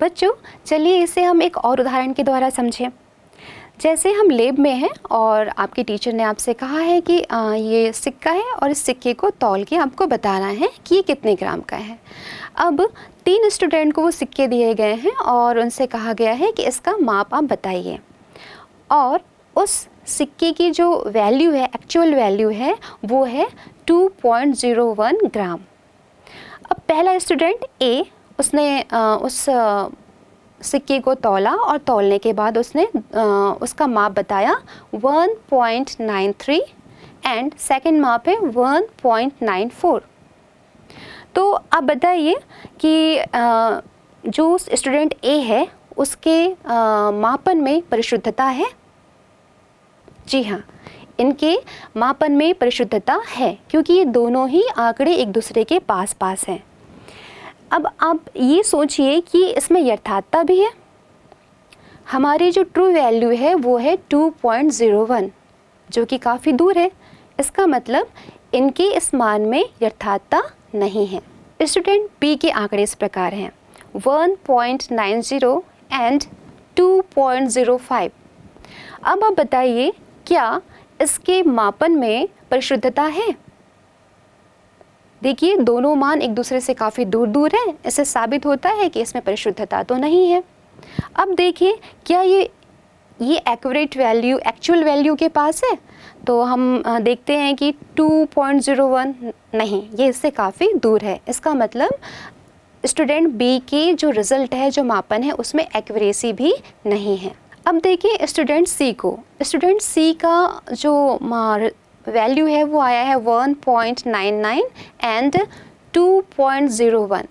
बच्चों चलिए इसे हम एक और उदाहरण के द्वारा समझें। जैसे हम लेब में हैं और आपके टीचर ने आपसे कहा है कि ये सिक्का है और इस सिक्के को तौल के आपको बताना है कि ये कितने ग्राम का है। अब 3 स्टूडेंट को वो सिक्के दिए गए हैं और उनसे कहा गया है कि इसका माप आप बताइए, और उस सिक्के की जो वैल्यू है, एक्चुअल वैल्यू है, वो है 2.01 ग्राम। अब पहला स्टूडेंट ए, उसने उस सिक्के को तौला और तौलने के बाद उसने उसका माप बताया 1.93 एंड सेकंड माप है 1.94। तो आप बताइए कि जो स्टूडेंट ए है उसके मापन में परिशुद्धता है? जी हाँ, इनके मापन में परिशुद्धता है क्योंकि ये दोनों ही आंकड़े एक दूसरे के पास पास हैं। अब आप ये सोचिए कि इसमें यथार्थता भी है। हमारी जो ट्रू वैल्यू है वो है 2.01 जो कि काफ़ी दूर है। इसका मतलब इनके इस मान में यथार्थता नहीं है। स्टूडेंट बी के आंकड़े इस प्रकार हैं 1.90 एंड 2.05। अब आप बताइए क्या इसके मापन में परिशुद्धता है? देखिए दोनों मान एक दूसरे से काफ़ी दूर दूर हैं, इससे साबित होता है कि इसमें परिशुद्धता तो नहीं है। अब देखिए क्या ये एक्यूरेट वैल्यू, एक्चुअल वैल्यू के पास है? तो हम देखते हैं कि 2.01 नहीं, ये इससे काफ़ी दूर है। इसका मतलब स्टूडेंट बी की जो रिज़ल्ट है, जो मापन है, उसमें एक्यूरेसी भी नहीं है। अब देखिए स्टूडेंट सी को। स्टूडेंट सी का जो वैल्यू है वो आया है 1.99 एंड 2.01।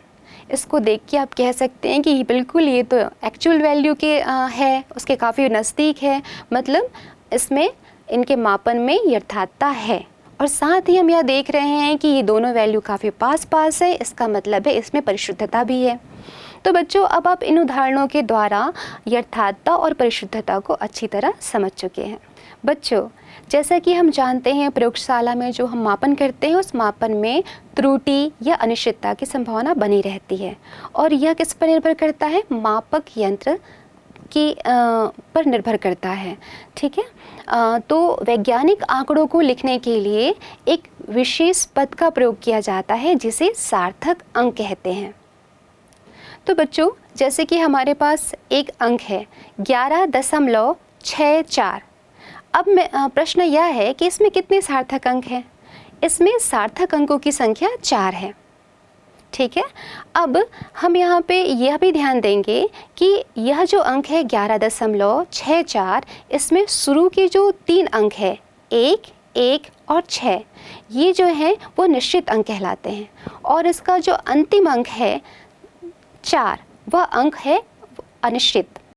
इसको देख के आप कह सकते हैं कि बिल्कुल ये तो एक्चुअल वैल्यू के है, उसके काफ़ी नज़दीक है, मतलब इसमें इनके मापन में यथार्थता है। और साथ ही हम यह देख रहे हैं कि ये दोनों वैल्यू काफ़ी पास पास है, इसका मतलब है इसमें परिशुद्धता भी है। तो बच्चों अब आप इन उदाहरणों के द्वारा यथार्थता और परिशुद्धता को अच्छी तरह समझ चुके हैं। बच्चों जैसा कि हम जानते हैं प्रयोगशाला में जो हम मापन करते हैं उस मापन में त्रुटि या अनिश्चितता की संभावना बनी रहती है, और यह किस पर निर्भर करता है? मापक यंत्र की पर निर्भर करता है। ठीक है, तो वैज्ञानिक आंकड़ों को लिखने के लिए एक विशेष पद का प्रयोग किया जाता है जिसे सार्थक अंक कहते हैं। तो बच्चों जैसे कि हमारे पास एक अंक है 11.64। अब प्रश्न यह है कि इसमें कितने सार्थक अंक हैं? इसमें सार्थक अंकों की संख्या 4 है। ठीक है, अब हम यहाँ पे यह भी ध्यान देंगे कि यह जो अंक है 11.64, इसमें शुरू के जो 3 अंक है 1, 1 और 6, ये जो हैं वो निश्चित अंक कहलाते हैं, और इसका जो अंतिम अंक है 4, वह अंक है अनिश्चित।